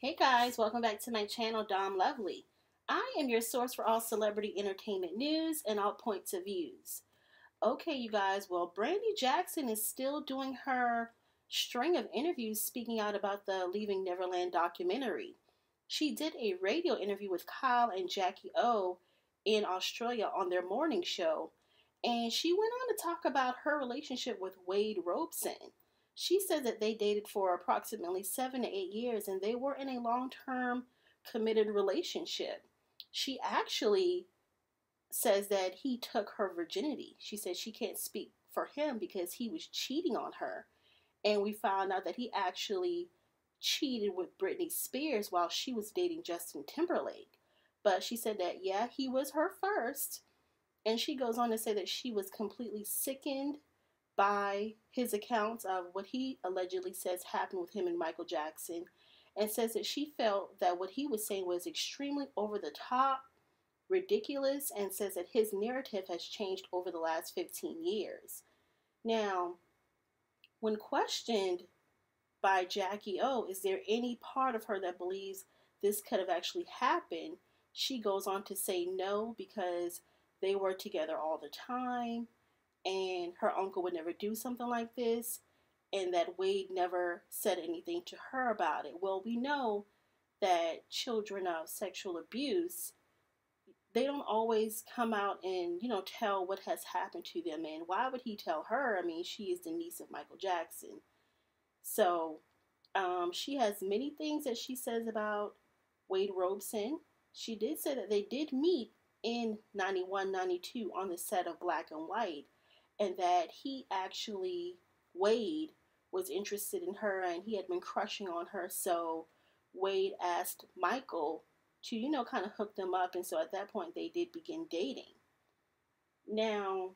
Hey guys, welcome back to my channel, Dom Lovely. I am your source for all celebrity entertainment news and all points of views. Okay, you guys, well, Brandi Jackson is still doing her string of interviews speaking out about the Leaving Neverland documentary. She did a radio interview with Kyle and Jackie O in Australia on their morning show, and she went on to talk about her relationship with Wade Robson. She said that they dated for approximately 7 to 8 years and they were in a long term committed relationship. She actually says that he took her virginity. She said she can't speak for him because he was cheating on her. And we found out that he actually cheated with Britney Spears while she was dating Justin Timberlake. But she said that, yeah, he was her first. And she goes on to say that she was completely sickened by his accounts of what he allegedly says happened with him and Michael Jackson, and says that she felt that what he was saying was extremely over the top, ridiculous, and says that his narrative has changed over the last 15 years. Now, when questioned by Jackie O, is there any part of her that believes this could have actually happened? She goes on to say no, because they were together all the time and her uncle would never do something like this, and that Wade never said anything to her about it. Well, we know that children of sexual abuse, they don't always come out and, tell what has happened to them. And why would he tell her? I mean, she is the niece of Michael Jackson. So she has many things that she says about Wade Robson. She did say that they did meet in 91, 92 on the set of Black and White, and that he actually, Wade, was interested in her and he had been crushing on her. So Wade asked Michael to, kind of hook them up. And so at that point, they did begin dating. Now,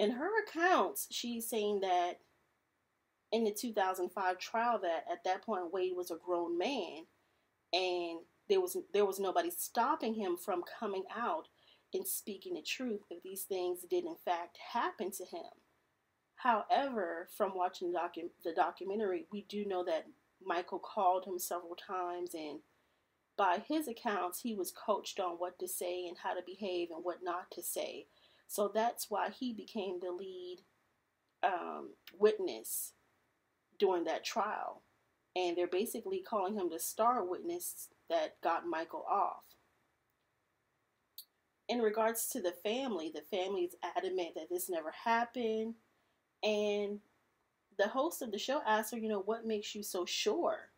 in her accounts, she's saying that in the 2005 trial, that at that point, Wade was a grown man and there was nobody stopping him from coming out and speaking the truth if these things did in fact happen to him. However, from watching the documentary, we do know that Michael called him several times, and by his accounts, he was coached on what to say and how to behave and what not to say. So that's why he became the lead witness during that trial. And they're basically calling him the star witness that got Michael off. In regards to the family is adamant that this never happened. And the host of the show asked her, what makes you so sure?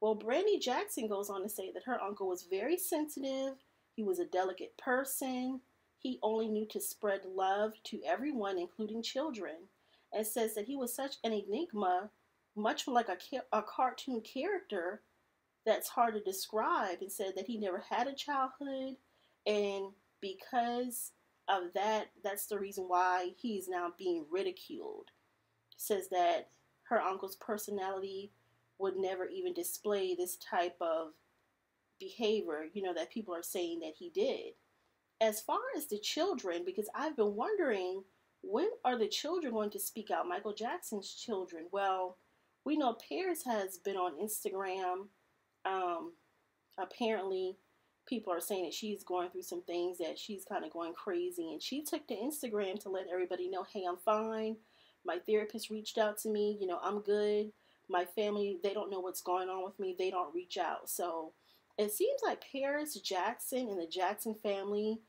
Well, Brandi Jackson goes on to say that her uncle was very sensitive. He was a delicate person. He only knew to spread love to everyone, including children, and says that he was such an enigma, much like a cartoon character that's hard to describe, and said that he never had a childhood, and because of that, that's the reason why he's now being ridiculed. Says that her uncle's personality would never even display this type of behavior, that people are saying that he did. As far as the children, because I've been wondering, when are the children going to speak out? Michael Jackson's children. Well, we know Paris has been on Instagram. Apparently, people are saying that she's going through some things, that she's kind of going crazy. And she took to Instagram to let everybody know, hey, I'm fine. My therapist reached out to me. I'm good. My family, they don't know what's going on with me. They don't reach out. So it seems like Paris Jackson and the Jackson family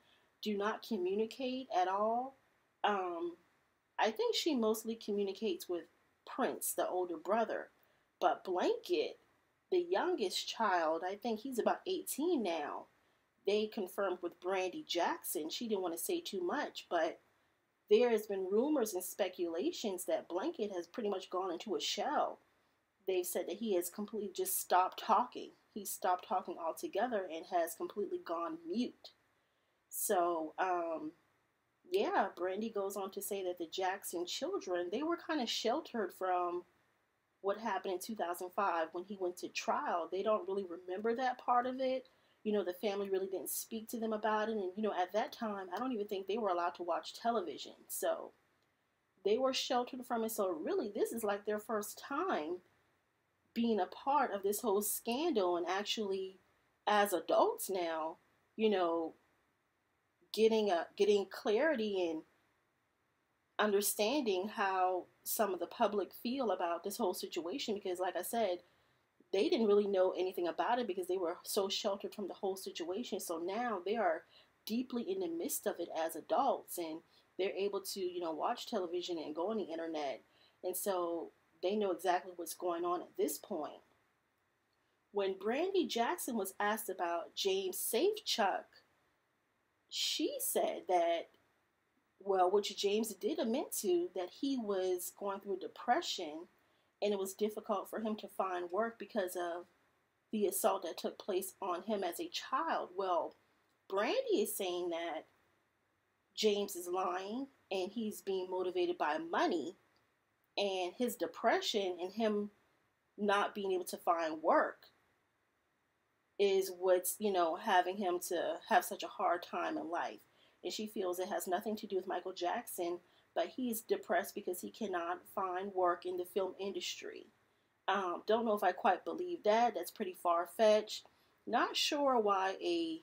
do not communicate at all. I think she mostly communicates with Prince, the older brother. But Blanket, the youngest child, I think he's about 18 now. They confirmed with Brandi Jackson. She didn't want to say too much, but there has been rumors and speculations that Blanket has pretty much gone into a shell. They've said that he has completely just stopped talking. He stopped talking altogether and has completely gone mute. So, yeah, Brandi goes on to say that the Jackson children, they were kind of sheltered from what happened in 2005 when he went to trial. They don't really remember that part of it. The family really didn't speak to them about it. And, at that time, I don't even think they were allowed to watch television. So they were sheltered from it. So really, this is like their first time being a part of this whole scandal and actually, as adults now, you know, getting clarity and understanding how some of the public feel about this whole situation. Because, like I said, they didn't really know anything about it because they were so sheltered from the whole situation. So now they are deeply in the midst of it as adults, and they're able to, watch television and go on the internet. And so they know exactly what's going on at this point. When Brandi Jackson was asked about James Safechuck, she said that, well, which James did admit to, that he was going through depression and it was difficult for him to find work because of the assault that took place on him as a child. Well, Brandi is saying that James is lying and he's being motivated by money, and his depression and him not being able to find work is what's, having him to have such a hard time in life. And she feels it has nothing to do with Michael Jackson, but he's depressed because he cannot find work in the film industry. Don't know if I quite believe that. That's pretty far-fetched. Not sure why a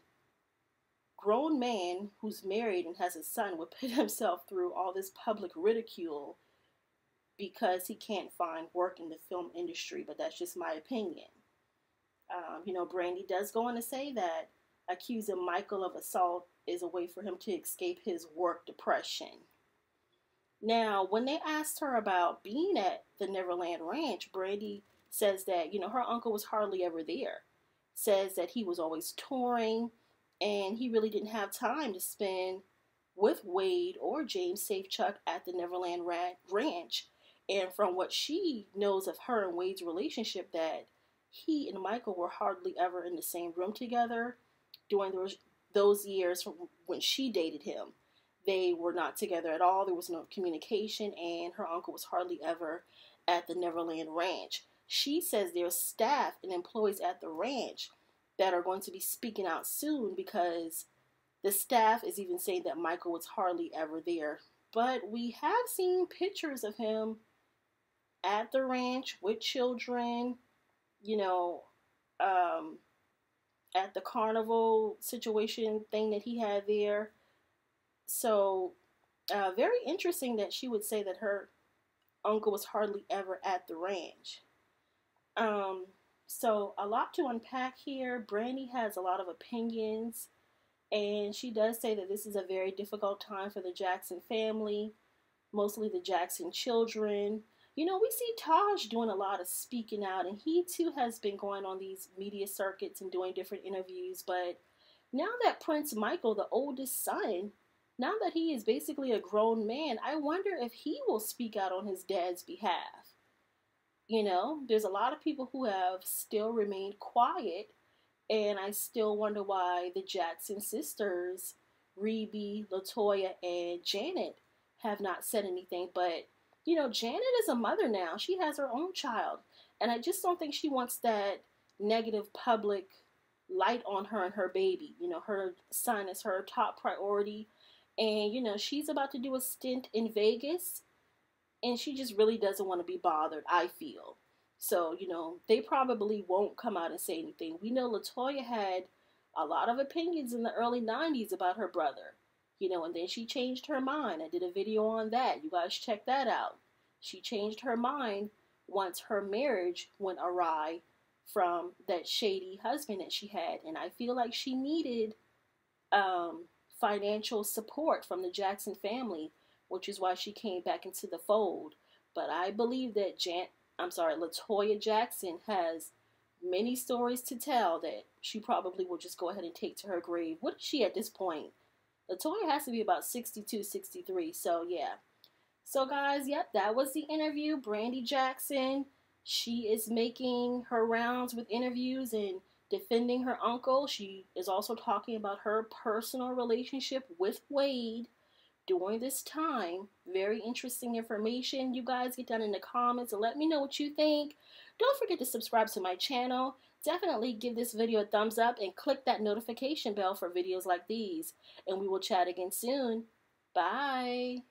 grown man who's married and has a son would put himself through all this public ridicule because he can't find work in the film industry, but that's just my opinion. Brandi does go on to say that accusing Michael of assault is a way for him to escape his work depression. Now, when they asked her about being at the Neverland Ranch, Brandi says that, her uncle was hardly ever there. Says that he was always touring and he really didn't have time to spend with Wade or James Safechuck at the Neverland Ranch. And from what she knows of her and Wade's relationship, that he and Michael were hardly ever in the same room together during those years when she dated him. They were not together at all. There was no communication, and her uncle was hardly ever at the Neverland Ranch. She says there's staff and employees at the ranch that are going to be speaking out soon, because the staff is even saying that Michael was hardly ever there. But we have seen pictures of him at the ranch with children, at the carnival situation thing that he had there. So, very interesting that she would say that her uncle was hardly ever at the ranch. So a lot to unpack here. Brandi has a lot of opinions, and she does say that this is a very difficult time for the Jackson family, mostly the Jackson children. We see Taj doing a lot of speaking out, and he too has been going on these media circuits and doing different interviews. But now that Prince Michael, the oldest son, now that he is basically a grown man, I wonder if he will speak out on his dad's behalf. There's a lot of people who have still remained quiet, and I still wonder why the Jackson sisters, Rebe, LaToya, and Janet, have not said anything. But Janet is a mother now. She has her own child. And I just don't think she wants that negative public light on her and her baby. Her son is her top priority. And, she's about to do a stint in Vegas. And she just really doesn't want to be bothered, I feel. So, they probably won't come out and say anything. We know LaToya had a lot of opinions in the early 90s about her brother. And then she changed her mind. I did a video on that. You guys check that out. She changed her mind once her marriage went awry from that shady husband that she had. And I feel like she needed financial support from the Jackson family, which is why she came back into the fold. But I believe that LaToya Jackson has many stories to tell that she probably will just go ahead and take to her grave. What is she at this point? LaToya has to be about 62, 63. So, yeah. So, guys, yep, that was the interview. Brandi Jackson, she is making her rounds with interviews and defending her uncle. She is also talking about her personal relationship with Wade during this time. Very interesting information. You guys get down in the comments and let me know what you think. Don't forget to subscribe to my channel. Definitely give this video a thumbs up and click that notification bell for videos like these. And we will chat again soon. Bye.